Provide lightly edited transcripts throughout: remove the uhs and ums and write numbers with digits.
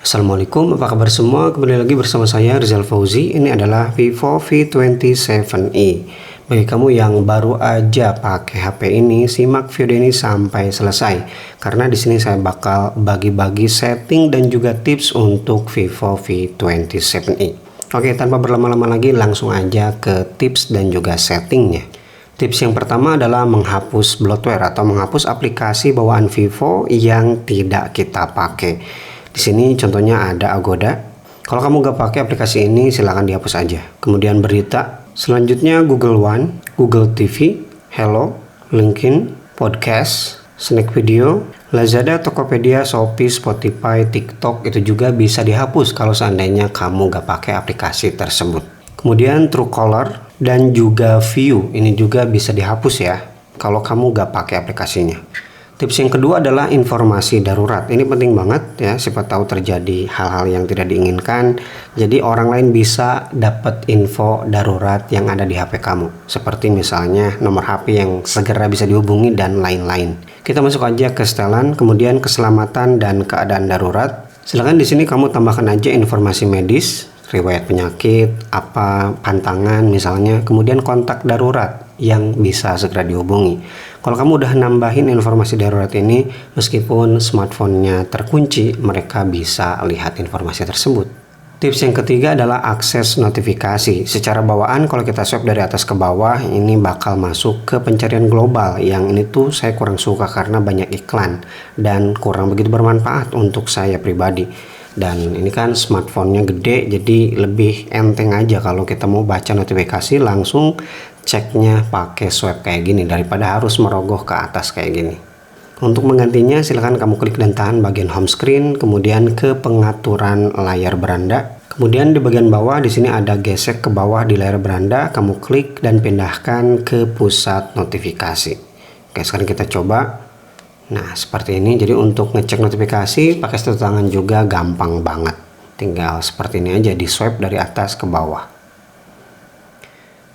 Assalamualaikum, apa kabar semua? Kembali lagi bersama saya Rizal Fauzi. Ini adalah Vivo V27e. Bagi kamu yang baru aja pakai HP ini, simak video ini sampai selesai. Karena di sini saya bakal bagi-bagi setting dan juga tips untuk Vivo V27e. Oke, tanpa berlama-lama lagi langsung aja ke tips dan juga settingnya. Tips yang pertama adalah menghapus bloatware atau menghapus aplikasi bawaan Vivo yang tidak kita pakai. Di sini contohnya ada Agoda. Kalau kamu gak pakai aplikasi ini, silahkan dihapus aja. Kemudian berita. Selanjutnya Google One, Google TV, Hello, LinkedIn, Podcast, Snack Video, Lazada, Tokopedia, Shopee, Spotify, TikTok itu juga bisa dihapus kalau seandainya kamu gak pakai aplikasi tersebut. Kemudian Truecaller dan juga View ini juga bisa dihapus ya kalau kamu gak pakai aplikasinya. Tips yang kedua adalah informasi darurat. Ini penting banget ya, siapa tahu terjadi hal-hal yang tidak diinginkan. Jadi orang lain bisa dapat info darurat yang ada di HP kamu. Seperti misalnya nomor HP yang segera bisa dihubungi dan lain-lain. Kita masuk aja ke setelan, kemudian keselamatan dan keadaan darurat. Silakan di sini kamu tambahkan aja informasi medis, riwayat penyakit, apa pantangan misalnya, kemudian kontak darurat yang bisa segera dihubungi. Kalau kamu udah nambahin informasi darurat ini, meskipun smartphone-nya terkunci, mereka bisa lihat informasi tersebut. Tips yang ketiga adalah akses notifikasi. Secara bawaan kalau kita swipe dari atas ke bawah, ini bakal masuk ke pencarian global. Yang ini tuh saya kurang suka karena banyak iklan dan kurang begitu bermanfaat untuk saya pribadi. Dan ini kan smartphone-nya gede, jadi lebih enteng aja kalau kita mau baca notifikasi langsung ceknya pakai swipe kayak gini daripada harus merogoh ke atas kayak gini. Untuk menggantinya silahkan kamu klik dan tahan bagian home screen, kemudian ke pengaturan layar beranda. Kemudian di bagian bawah di sini ada gesek ke bawah di layar beranda, kamu klik dan pindahkan ke pusat notifikasi. Oke, sekarang kita coba. Nah, seperti ini. Jadi untuk ngecek notifikasi pakai satu tangan juga gampang banget. Tinggal seperti ini aja, di swipe dari atas ke bawah.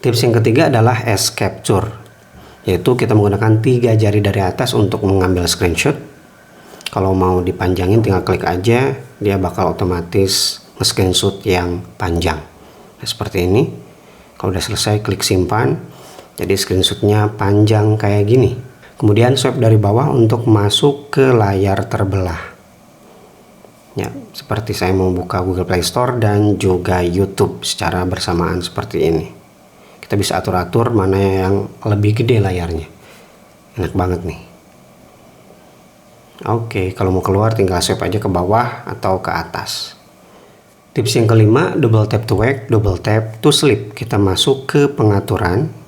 Tips yang ketiga adalah S Capture, yaitu kita menggunakan 3 jari dari atas untuk mengambil screenshot. Kalau mau dipanjangin tinggal klik aja, dia bakal otomatis nge-screenshot yang panjang. Nah, seperti ini. Kalau udah selesai klik simpan, jadi screenshotnya panjang kayak gini. Kemudian swipe dari bawah untuk masuk ke layar terbelah. Ya, seperti saya mau buka Google Play Store dan juga YouTube secara bersamaan seperti ini. Kita bisa atur-atur mana yang lebih gede layarnya. Enak banget nih. Oke, kalau mau keluar tinggal swipe aja ke bawah atau ke atas. Tips yang kelima, double tap to wake, double tap to sleep. Kita masuk ke pengaturan.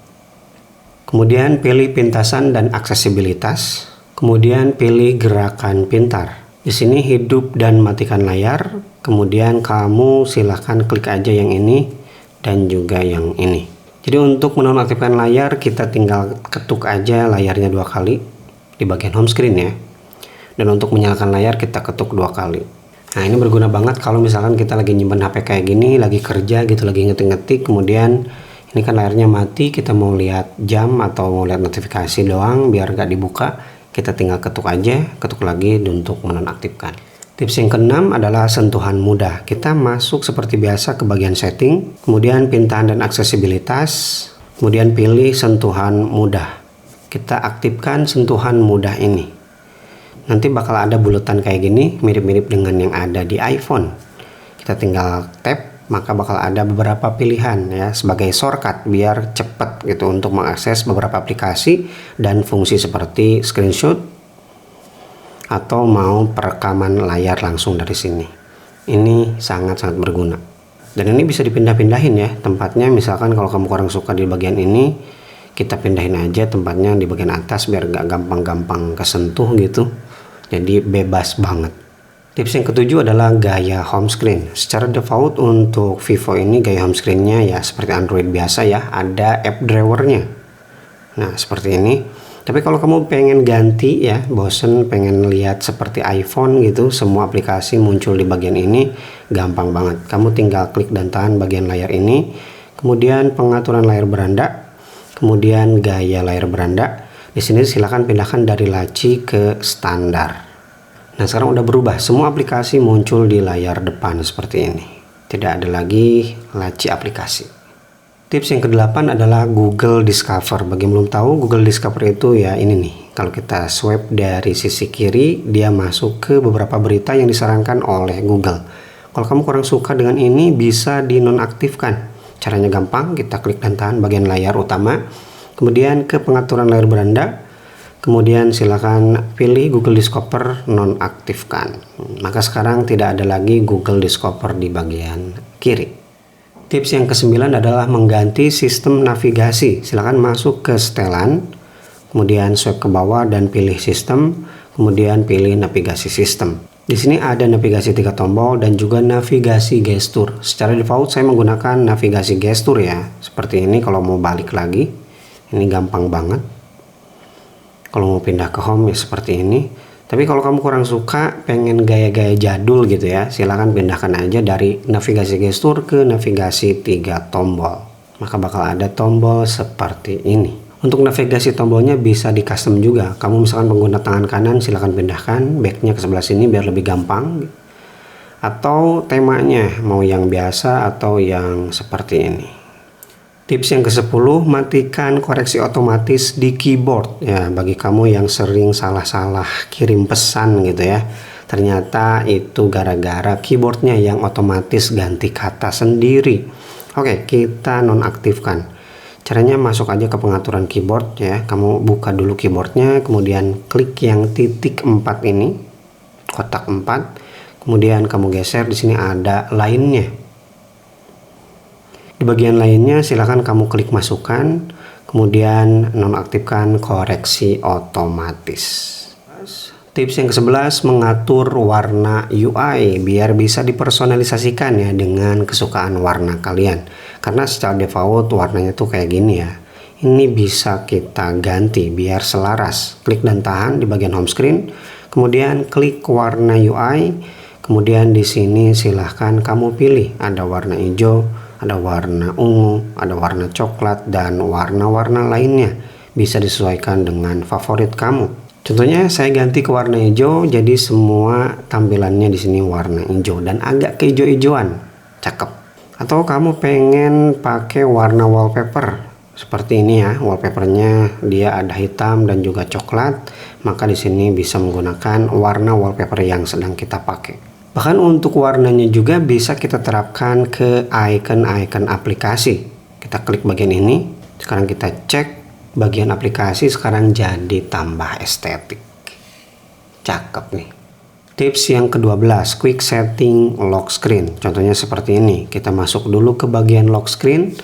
Kemudian pilih pintasan dan aksesibilitas. Kemudian pilih gerakan pintar. Di sini hidup dan matikan layar. Kemudian kamu silahkan klik aja yang ini dan juga yang ini. Jadi untuk menonaktifkan layar kita tinggal ketuk aja layarnya 2 kali di bagian home screen ya. Dan untuk menyalakan layar kita ketuk 2 kali. Nah, ini berguna banget kalau misalkan kita lagi nyimpen HP kayak gini, lagi kerja gitu, lagi ngetik-ngetik, kemudian ini kan layarnya mati, kita mau lihat jam atau mau lihat notifikasi doang biar gak dibuka, kita tinggal ketuk aja, ketuk lagi untuk menonaktifkan. Tips yang keenam adalah sentuhan mudah. Kita masuk seperti biasa ke bagian setting, kemudian pintahan dan aksesibilitas, kemudian pilih sentuhan mudah. Kita aktifkan sentuhan mudah ini. Nanti bakal ada bulatan kayak gini, mirip-mirip dengan yang ada di iPhone. Kita tinggal tap, maka bakal ada beberapa pilihan ya sebagai shortcut biar cepat gitu untuk mengakses beberapa aplikasi dan fungsi seperti screenshot atau mau perekaman layar langsung dari sini. Ini sangat-sangat berguna. Dan ini bisa dipindah-pindahin ya tempatnya, misalkan kalau kamu kurang suka di bagian ini, kita pindahin aja tempatnya di bagian atas biar gak gampang-gampang kesentuh gitu. Jadi bebas banget. Tips yang ketujuh adalah gaya home screen. Secara default untuk Vivo ini gaya home screen-nya ya seperti Android biasa ya, ada app drawer-nya. Nah, seperti ini. Tapi kalau kamu pengen ganti ya, bosen pengen lihat seperti iPhone gitu, semua aplikasi muncul di bagian ini, gampang banget. Kamu tinggal klik dan tahan bagian layar ini, kemudian pengaturan layar beranda, kemudian gaya layar beranda. Di sini silakan pindahkan dari laci ke standar. Nah, sekarang udah berubah, semua aplikasi muncul di layar depan seperti ini. Tidak ada lagi laci aplikasi. Tips yang ke-8 adalah Google Discover. Bagi yang belum tahu, Google Discover itu ya ini nih. Kalau kita swipe dari sisi kiri, dia masuk ke beberapa berita yang disarankan oleh Google. Kalau kamu kurang suka dengan ini, bisa dinonaktifkan. Caranya gampang, kita klik dan tahan bagian layar utama. Kemudian ke pengaturan layar beranda. Kemudian silakan pilih Google Discover nonaktifkan. Maka sekarang tidak ada lagi Google Discover di bagian kiri. Tips yang ke-9 adalah mengganti sistem navigasi. Silakan masuk ke setelan, kemudian swipe ke bawah dan pilih sistem, kemudian pilih navigasi sistem. Di sini ada navigasi 3 tombol dan juga navigasi gestur. Secara default saya menggunakan navigasi gestur ya. Seperti ini kalau mau balik lagi. Ini gampang banget. Kalau mau pindah ke home ya seperti ini. Tapi kalau kamu kurang suka, pengen gaya-gaya jadul gitu ya, silahkan pindahkan aja dari navigasi gestur ke navigasi 3 tombol. Maka bakal ada tombol seperti ini. Untuk navigasi tombolnya bisa di custom juga. Kamu misalkan pengguna tangan kanan, silahkan pindahkan backnya ke sebelah sini biar lebih gampang. Atau temanya mau yang biasa atau yang seperti ini. Tips yang ke-10, matikan koreksi otomatis di keyboard. Ya, bagi kamu yang sering salah-salah kirim pesan gitu ya. Ternyata itu gara-gara keyboardnya yang otomatis ganti kata sendiri. Oke, kita nonaktifkan. Caranya masuk aja ke pengaturan keyboard ya. Kamu buka dulu keyboardnya, kemudian klik yang titik 4 ini, kotak 4. Kemudian kamu geser, di sini ada lainnya. Di bagian lainnya silahkan kamu klik masukkan, kemudian nonaktifkan koreksi otomatis. Tips yang ke-11, mengatur warna UI biar bisa dipersonalisasikan ya dengan kesukaan warna kalian. Karena secara default warnanya tuh kayak gini ya. Ini bisa kita ganti biar selaras. Klik dan tahan di bagian home screen, kemudian klik warna UI, kemudian di sini silahkan kamu pilih ada warna hijau, ada warna ungu, ada warna coklat, dan warna-warna lainnya. Bisa disesuaikan dengan favorit kamu. Contohnya saya ganti ke warna hijau, jadi semua tampilannya di sini warna hijau dan agak kehijau-hijauan. Cakep. Atau kamu pengen pakai warna wallpaper seperti ini ya, wallpapernya dia ada hitam dan juga coklat, maka di sini bisa menggunakan warna wallpaper yang sedang kita pakai. Bahkan untuk warnanya juga bisa kita terapkan ke icon-icon aplikasi. Kita klik bagian ini, sekarang kita cek bagian aplikasi, sekarang jadi tambah estetik. Cakep nih. Tips yang ke-12, quick setting lock screen. Contohnya seperti ini, kita masuk dulu ke bagian lock screen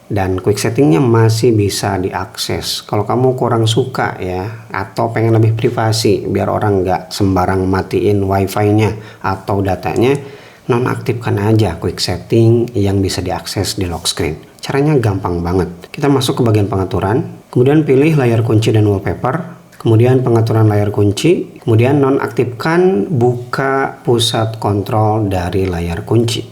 dan quick settingnya masih bisa diakses. Kalau kamu kurang suka ya, atau pengen lebih privasi biar orang nggak sembarang matiin wifi-nya atau datanya, nonaktifkan aja quick setting yang bisa diakses di lock screen. Caranya gampang banget. Kita masuk ke bagian pengaturan, kemudian pilih layar kunci dan wallpaper, kemudian pengaturan layar kunci, kemudian nonaktifkan buka pusat kontrol dari layar kunci.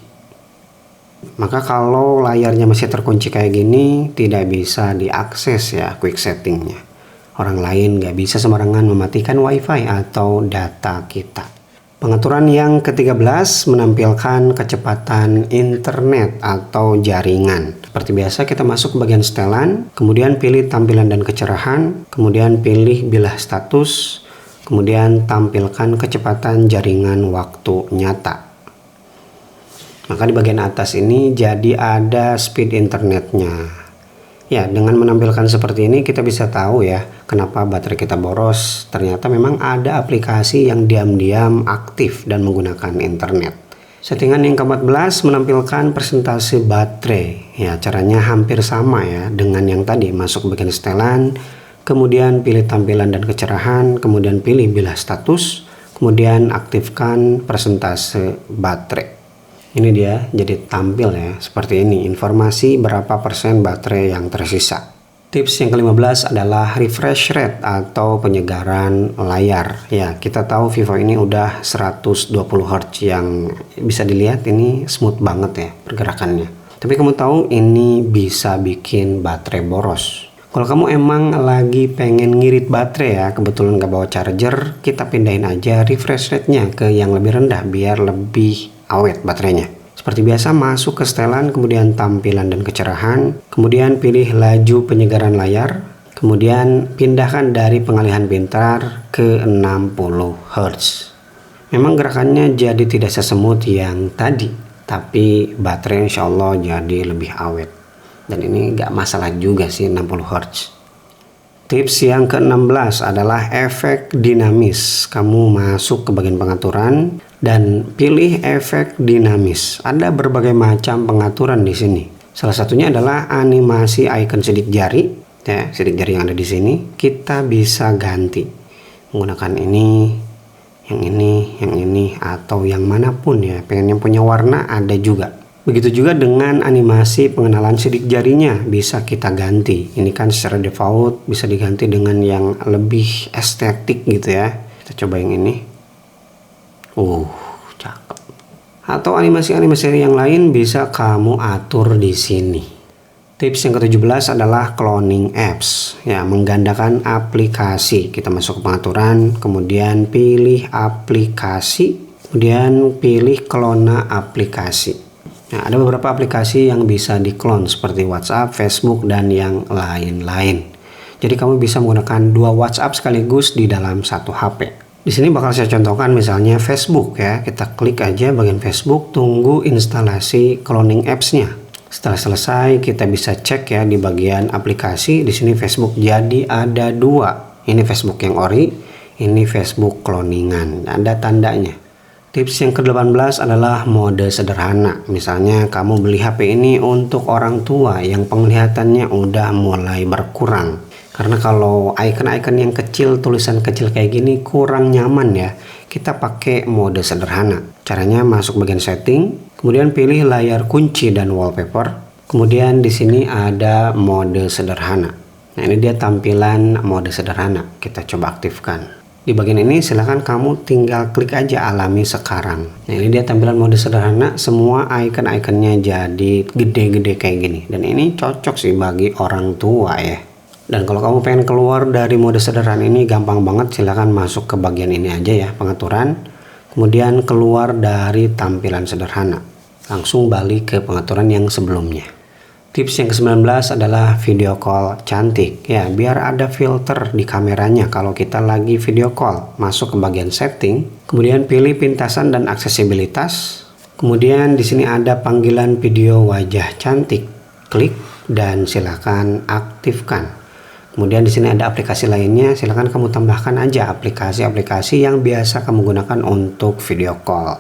Maka kalau layarnya masih terkunci kayak gini, tidak bisa diakses ya quick settingnya. Orang lain nggak bisa sembarangan mematikan wifi atau data kita. Pengaturan yang ke-13, menampilkan kecepatan internet atau jaringan. Seperti biasa kita masuk ke bagian setelan, kemudian pilih tampilan dan kecerahan, kemudian pilih bilah status, kemudian tampilkan kecepatan jaringan waktu nyata. Maka di bagian atas ini jadi ada speed internetnya. Ya, dengan menampilkan seperti ini kita bisa tahu ya kenapa baterai kita boros. Ternyata memang ada aplikasi yang diam-diam aktif dan menggunakan internet. Settingan yang ke-14, menampilkan persentase baterai. Ya, caranya hampir sama ya dengan yang tadi. Masuk bagian setelan, kemudian pilih tampilan dan kecerahan, kemudian pilih bilah status, kemudian aktifkan persentase baterai. Ini dia jadi tampil ya seperti ini, informasi berapa persen baterai yang tersisa. Tips yang ke-15 adalah refresh rate atau penyegaran layar. Ya, kita tahu Vivo ini udah 120 Hz yang bisa dilihat ini smooth banget ya pergerakannya. Tapi kamu tahu ini bisa bikin baterai boros. Kalau kamu emang lagi pengen ngirit baterai ya, kebetulan nggak bawa charger, kita pindahin aja refresh rate-nya ke yang lebih rendah biar lebih awet baterainya. Seperti biasa, masuk ke setelan, kemudian tampilan dan kecerahan, kemudian pilih laju penyegaran layar, kemudian pindahkan dari pengalihan pintar ke 60 Hz. Memang gerakannya jadi tidak sesemut yang tadi, tapi baterai insya Allah jadi lebih awet. Dan ini nggak masalah juga sih 60 Hz. Tips yang ke-16 adalah efek dinamis. Kamu masuk ke bagian pengaturan dan pilih efek dinamis. Ada berbagai macam pengaturan di sini. Salah satunya adalah animasi icon sidik jari. Ya, sidik jari yang ada di sini kita bisa ganti menggunakan yang ini, atau yang manapun ya. Pengen yang punya warna ada juga. Begitu juga dengan animasi pengenalan sidik jarinya bisa kita ganti. Ini kan secara default bisa diganti dengan yang lebih estetik gitu ya. Kita coba yang ini. Cakep. Atau animasi-animasi yang lain bisa kamu atur di sini. Tips yang ke-17 adalah cloning apps. Ya, menggandakan aplikasi. Kita masuk ke pengaturan, kemudian pilih aplikasi, kemudian pilih klona aplikasi. Nah, ada beberapa aplikasi yang bisa diklon seperti WhatsApp, Facebook, dan yang lain-lain. Jadi kamu bisa menggunakan 2 WhatsApp sekaligus di dalam satu HP. Di sini bakal saya contohkan misalnya Facebook ya. Kita klik aja bagian Facebook, tunggu instalasi cloning apps-nya. Setelah selesai, kita bisa cek ya di bagian aplikasi. Di sini Facebook jadi ada 2. Ini Facebook yang ori, ini Facebook cloningan. Ada tandanya. Tips yang ke-18 adalah mode sederhana. Misalnya kamu beli HP ini untuk orang tua yang penglihatannya udah mulai berkurang. Karena kalau icon-icon yang kecil, tulisan kecil kayak gini kurang nyaman ya. Kita pakai mode sederhana. Caranya masuk bagian setting, kemudian pilih layar kunci dan wallpaper. Kemudian di sini ada mode sederhana. Nah, ini dia tampilan mode sederhana. Kita coba aktifkan. Di bagian ini silahkan kamu tinggal klik aja alami sekarang. Nah, ini dia tampilan mode sederhana. Semua icon-iconnya jadi gede-gede kayak gini. Dan ini cocok sih bagi orang tua ya. Dan kalau kamu pengen keluar dari mode sederhana ini gampang banget. Silahkan masuk ke bagian ini aja ya, pengaturan. Kemudian keluar dari tampilan sederhana. Langsung balik ke pengaturan yang sebelumnya. Tips yang ke-19 adalah video call cantik. Ya, biar ada filter di kameranya kalau kita lagi video call. Masuk ke bagian setting, kemudian pilih pintasan dan aksesibilitas. Kemudian di sini ada panggilan video wajah cantik. Klik dan silakan aktifkan. Kemudian di sini ada aplikasi lainnya, silakan kamu tambahkan aja aplikasi-aplikasi yang biasa kamu gunakan untuk video call.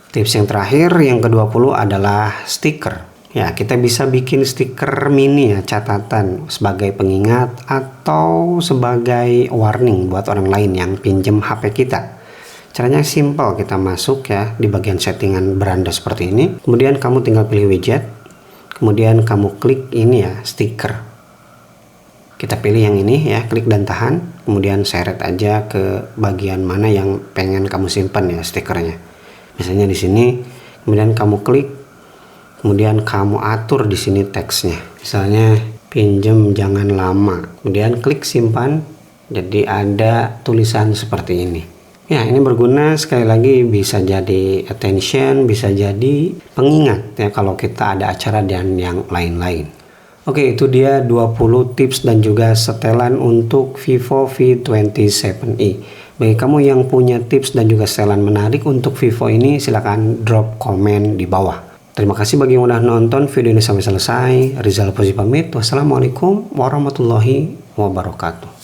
Tips yang terakhir yang ke-20 adalah stiker. Ya, kita bisa bikin stiker mini ya, catatan sebagai pengingat atau sebagai warning buat orang lain yang pinjem HP kita. Caranya simple, kita masuk ya di bagian settingan beranda seperti ini. Kemudian kamu tinggal pilih widget. Kemudian kamu klik ini ya, stiker. Kita pilih yang ini ya, klik dan tahan. Kemudian seret aja ke bagian mana yang pengen kamu simpan ya stikernya. Misalnya di sini, kemudian kamu klik. Kemudian kamu atur di sini teksnya. Misalnya pinjem jangan lama. Kemudian klik simpan. Jadi ada tulisan seperti ini. Ya, ini berguna sekali lagi bisa jadi attention, bisa jadi pengingat ya kalau kita ada acara dan yang lain-lain. Oke, itu dia 20 tips dan juga setelan untuk Vivo V27e. Bagi kamu yang punya tips dan juga setelan menarik untuk Vivo ini, silakan drop komen di bawah. Terima kasih bagi yang udah nonton video ini sampai selesai. Rizal Fauzi pamit. Wassalamualaikum warahmatullahi wabarakatuh.